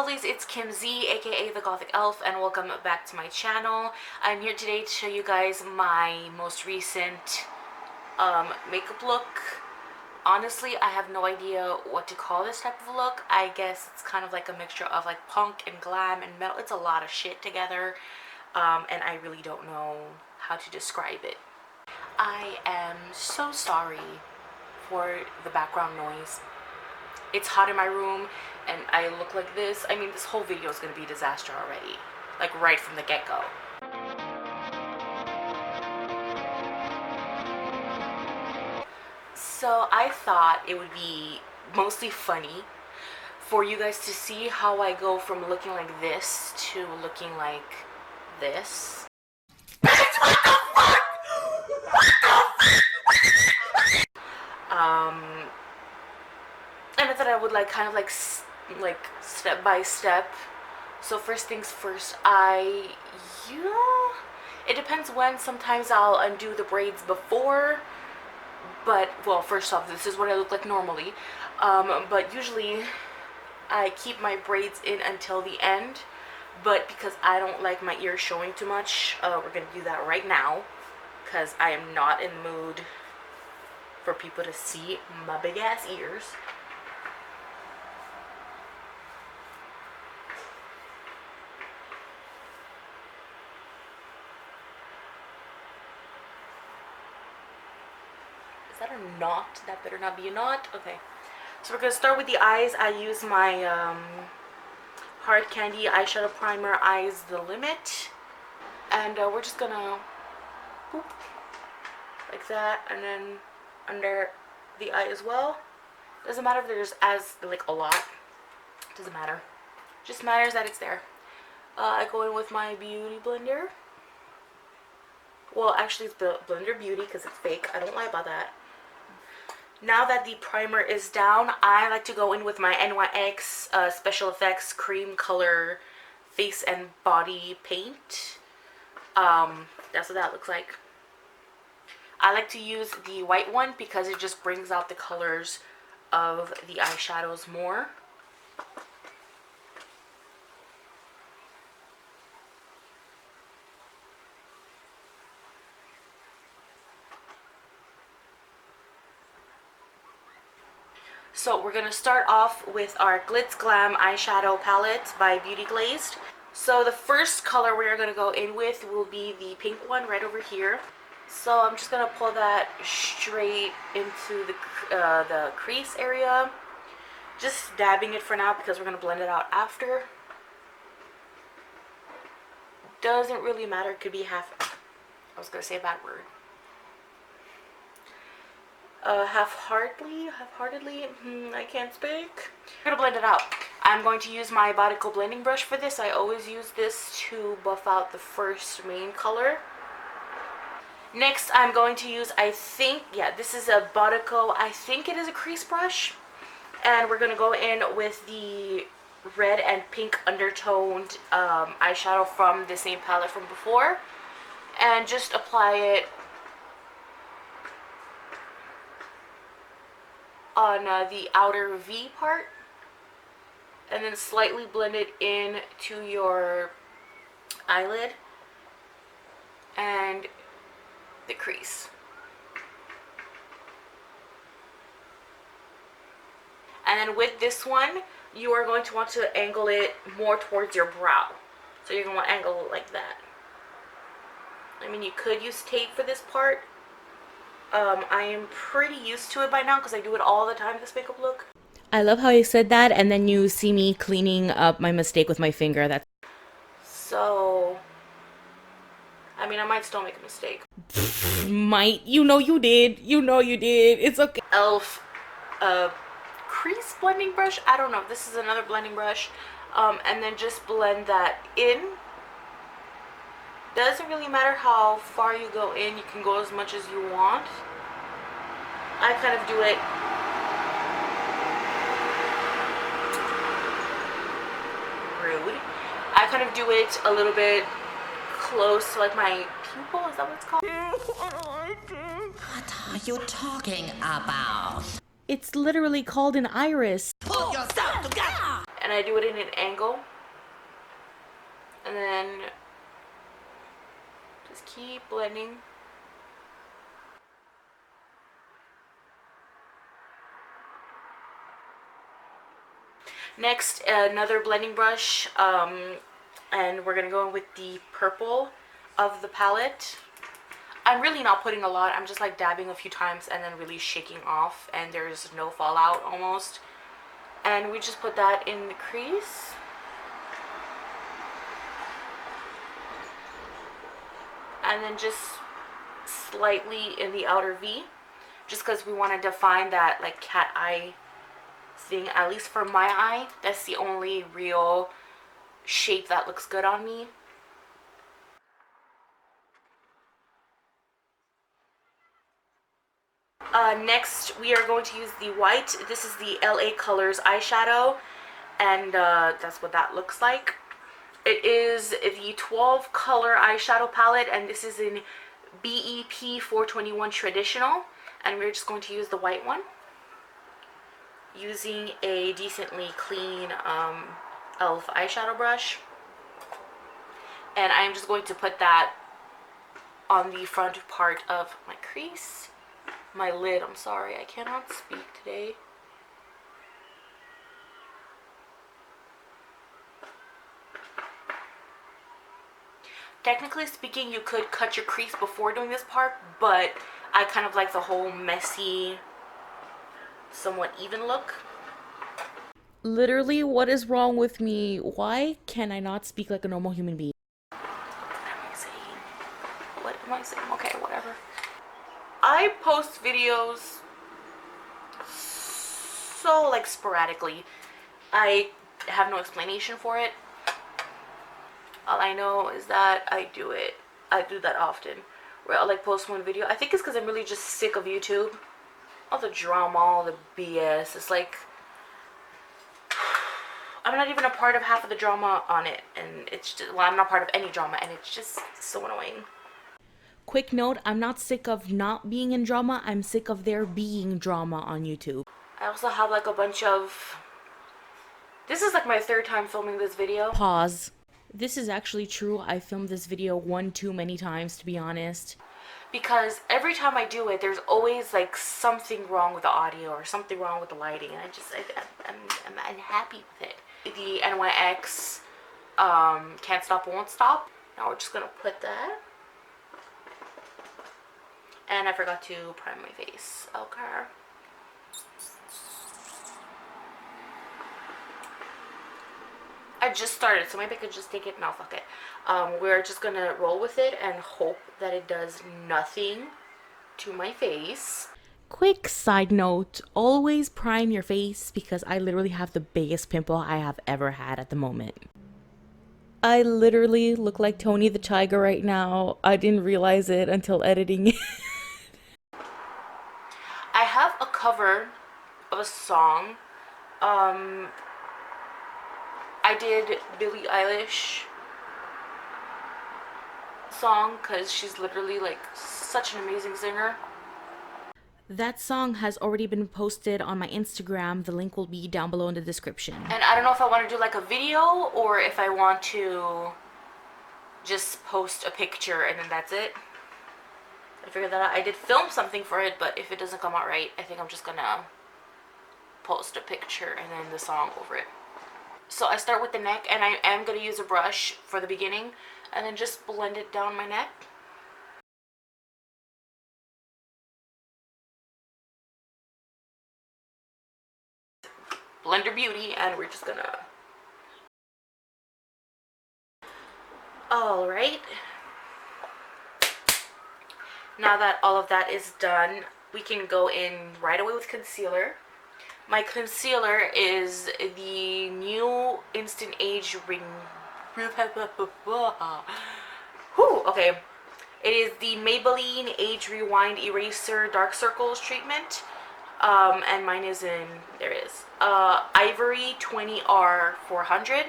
lovelies, it's Kim Z, aka the Gothic Elf, and welcome back to my channel. I'm here today to show you guys my most recent makeup look. Honestly, I have no idea what to call this type of look. I guess it's kind of like a mixture of like punk and glam and metal. It's a lot of shit together, and I really don't know how to describe it. I am so sorry for the background noise. It's hot in my room and I look like this. I mean, this whole video is going to be a disaster already, like right from the get-go. So I thought it would be mostly funny for you guys to see how I go from looking like this to looking like this. And I thought I would like kind of like step by step. So first things first, it depends when. Sometimes I'll undo the braids before, but well, first off, this is what I look like normally, but usually I keep my braids in until the end. But because I don't like my ears showing too much, we're gonna do that right now because I am not in the mood for people to see my big ass ears. Is that a knot? That better not be a knot. Okay, so we're gonna start with the eyes. I use my Hard Candy eyeshadow primer, Eyes the Limit, and we're just gonna boop like that, and then under the eye as well. Doesn't matter if there's like a lot. Doesn't matter. Just matters that it's there. I go in with my beauty blender. Well, actually it's the Blender Beauty because it's fake. I don't lie about that. Now that the primer is down, I like to go in with my NYX Special Effects Cream Color Face and Body Paint. That's what that looks like. I like to use the white one because it just brings out the colors of the eyeshadows more. So we're gonna start off with our Glitz Glam eyeshadow palette by Beauty Glazed. So the first color we're gonna go in with will be the pink one right over here. So I'm just gonna pull that straight into the crease area, just dabbing it for now because we're gonna blend it out after. Doesn't really matter. It could be half. I was gonna say a bad word. Half-heartedly, I can't speak. I'm gonna blend it out. I'm going to use my Bodico blending brush for this. I always use this to buff out the first main color. Next, I'm going to use, this is a Bodico, I think it is a crease brush. And we're gonna go in with the red and pink undertoned eyeshadow from the same palette from before. And just apply it on the outer V part, and then slightly blend it in to your eyelid and the crease. And then with this one, you are going to want to angle it more towards your brow. So you're going to want to angle it like that. I mean, you could use tape for this part. I am pretty used to it by now because I do it all the time, this makeup look. I love how you said that, and then you see me cleaning up my mistake with my finger. That's so, I mean, I might still make a mistake. Might. You know you did. You know you did. It's okay. Elf crease blending brush. I don't know. This is another blending brush. And then just blend that in. Doesn't really matter how far you go in. You can go as much as you want. I kind of do it rude. I kind of do it a little bit close to like my pupil. Is that what it's called? What are you talking about? It's literally called an iris. Pull yourself together! And I do it in an angle. And then just keep blending. Next, another blending brush, and we're gonna go in with the purple of the palette. I'm really not putting a lot. I'm just like dabbing a few times and then really shaking off, and there's no fallout almost. And we just put that in the crease. And then just slightly in the outer V, just because we want to define that like cat eye thing. At least for my eye, that's the only real shape that looks good on me. Next, we are going to use the white. This is the LA Colors eyeshadow, and that's what that looks like. It is the 12 color eyeshadow palette, and this is in BEP 421 Traditional, and we're just going to use the white one using a decently clean Elf eyeshadow brush. And I'm just going to put that on the front part of my crease. My lid, I'm sorry, I cannot speak today. Technically speaking, you could cut your crease before doing this part, but I kind of like the whole messy, somewhat even look. Literally, what is wrong with me? Why can I not speak like a normal human being? What am I saying? What am I saying? Okay, whatever. I post videos so like sporadically. I have no explanation for it. All I know is that I do it. I do that often. Where I'll like post one video. I think it's because I'm really just sick of YouTube. All the drama, all the BS. It's like I'm not even a part of half of the drama on it, and it's just, well, I'm not part of any drama, and it's just so annoying. Quick note, I'm not sick of not being in drama. I'm sick of there being drama on YouTube. I also have like a bunch of... This is like my third time filming this video. Pause. This is actually true. I filmed this video one too many times, to be honest. Because every time I do it, there's always like something wrong with the audio or something wrong with the lighting, and I'm unhappy with it. The NYX Can't Stop Won't Stop. Now we're just gonna put that. And I forgot to prime my face. Okay. I just started, so maybe I could just take it. No, fuck it. We're just gonna roll with it and hope that it does nothing to my face. Quick side note, always prime your face because I literally have the biggest pimple I have ever had at the moment. I literally look like Tony the Tiger right now. I didn't realize it until editing it. I have a cover of a song. I did Billie Eilish song because she's literally like such an amazing singer. That song has already been posted on my Instagram. The link will be down below in the description. And I don't know if I want to do like a video or if I want to just post a picture and then that's it. I figured that out. I did film something for it, but if it doesn't come out right, I think I'm just gonna post a picture and then the song over it. So I start with the neck, and I am going to use a brush for the beginning and then just blend it down my neck. Blender Beauty, and we're just gonna... Alright. Now that all of that is done, we can go in right away with concealer. My concealer is the new Instant Age Ring. Okay. It is the Maybelline Age Rewind Eraser Dark Circles treatment. And mine is in, there it is, Ivory 20R 400.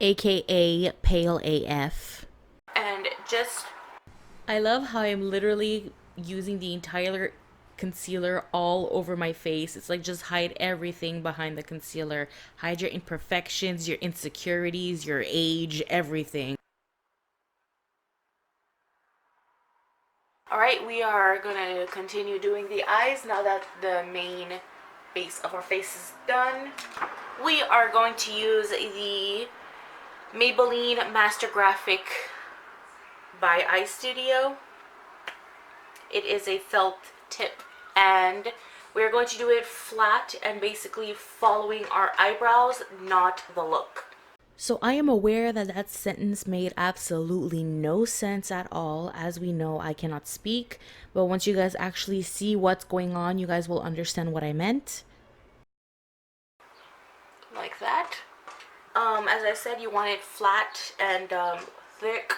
AKA Pale AF. And just... I love how I'm literally using the entire concealer all over my face. It's like just hide everything behind the concealer. Hide your imperfections, your insecurities, your age, everything. Alright, we are gonna continue doing the eyes now that the main base of our face is done. We are going to use the Maybelline Master Graphic by Eye Studio. It is a felt tip, and we're going to do it flat and basically following our eyebrows, not the look. So I am aware that that sentence made absolutely no sense at all. As we know, I cannot speak, but once you guys actually see what's going on, you guys will understand what I meant. Like that. As I said, you want it flat and thick.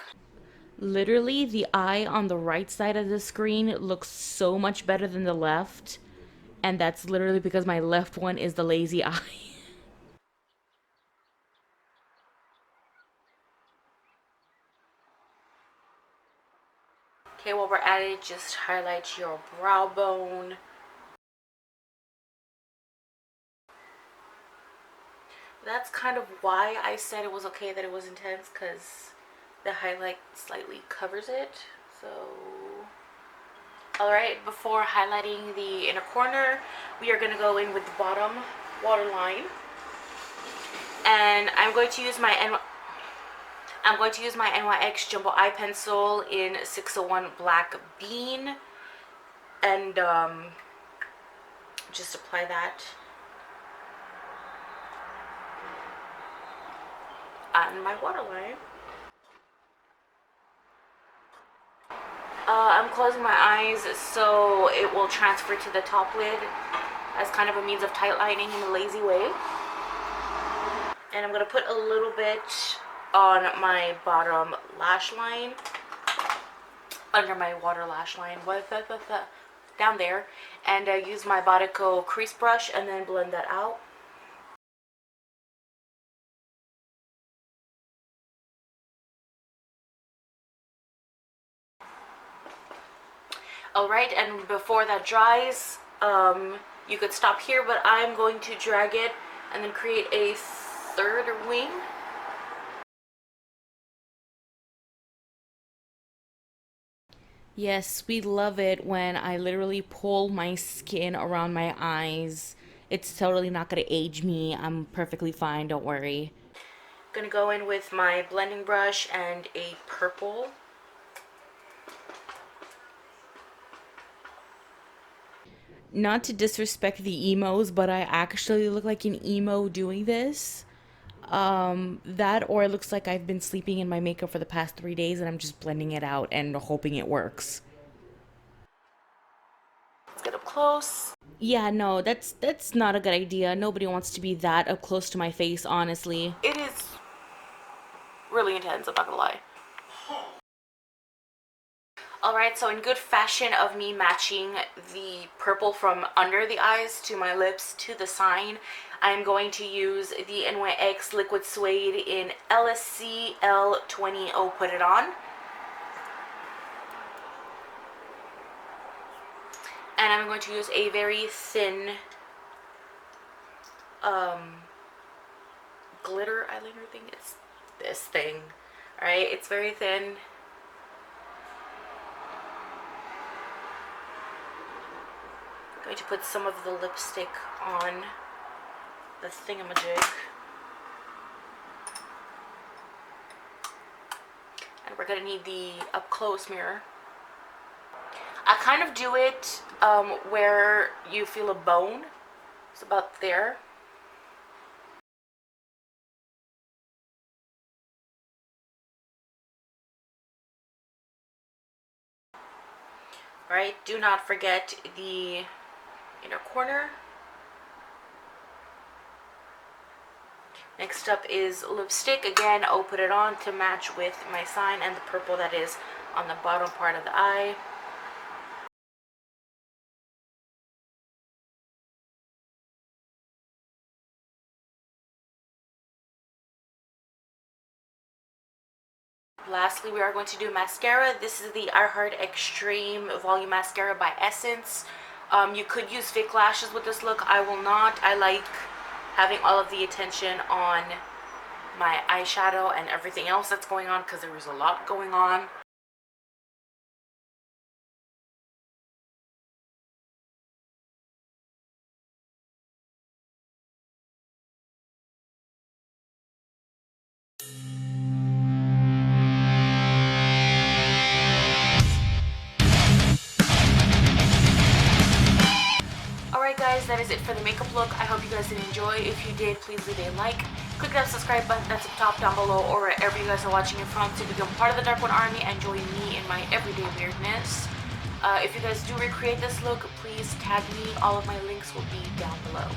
Literally, the eye on the right side of the screen looks so much better than the left, and that's literally because my left one is the lazy eye. Okay, while we're at it, just highlight your brow bone. That's kind of why I said it was okay that it was intense, because the highlight slightly covers it. So, alright, before highlighting the inner corner, we are going to go in with the bottom waterline. And I'm going to use my NYX Jumbo Eye Pencil in 601 Black Bean, and just apply that on my waterline. I'm closing my eyes so it will transfer to the top lid as kind of a means of tight lining in a lazy way. And I'm going to put a little bit on my bottom lash line, under my water lash line, down there, and use my Botico crease brush and then blend that out. Alright, and before that dries, you could stop here, but I'm going to drag it and then create a third wing. Yes, we love it when I literally pull my skin around my eyes. It's totally not gonna age me. I'm perfectly fine, don't worry. Gonna go in with my blending brush and a purple. Not to disrespect the emos, but I actually look like an emo doing this. That or it looks like I've been sleeping in my makeup for the past 3 days and I'm just blending it out and hoping it works. Let's get up close. Yeah, no, that's not a good idea. Nobody wants to be that up close to my face, honestly. It is really intense, I'm not gonna lie. Alright, so in good fashion of me matching the purple from under the eyes to my lips to the sign, I'm going to use the NYX Liquid Suede in LSC L20 Put It On. And I'm going to use a very thin glitter eyeliner thing. It's this thing. Alright, it's very thin. I'm going to put some of the lipstick on the thingamajig. And we're going to need the up close mirror. I kind of do it where you feel a bone. It's about there. Alright, do not forget the inner corner. Next up is lipstick. Again, I'll put it on to match with my sign and the purple that is on the bottom part of the eye. Lastly, we are going to do mascara. This is the I Heart Extreme Volume Mascara by Essence. You could use fake lashes with this look. I will not. I like having all of the attention on my eyeshadow and everything else that's going on because there is a lot going on. Alright guys, that is it for the makeup look. I hope you guys did enjoy. If you did, please leave a like. Click that subscribe button that's up top down below or wherever you guys are watching it from to become part of the Dark One Army and join me in my everyday weirdness. If you guys do recreate this look, please tag me. All of my links will be down below.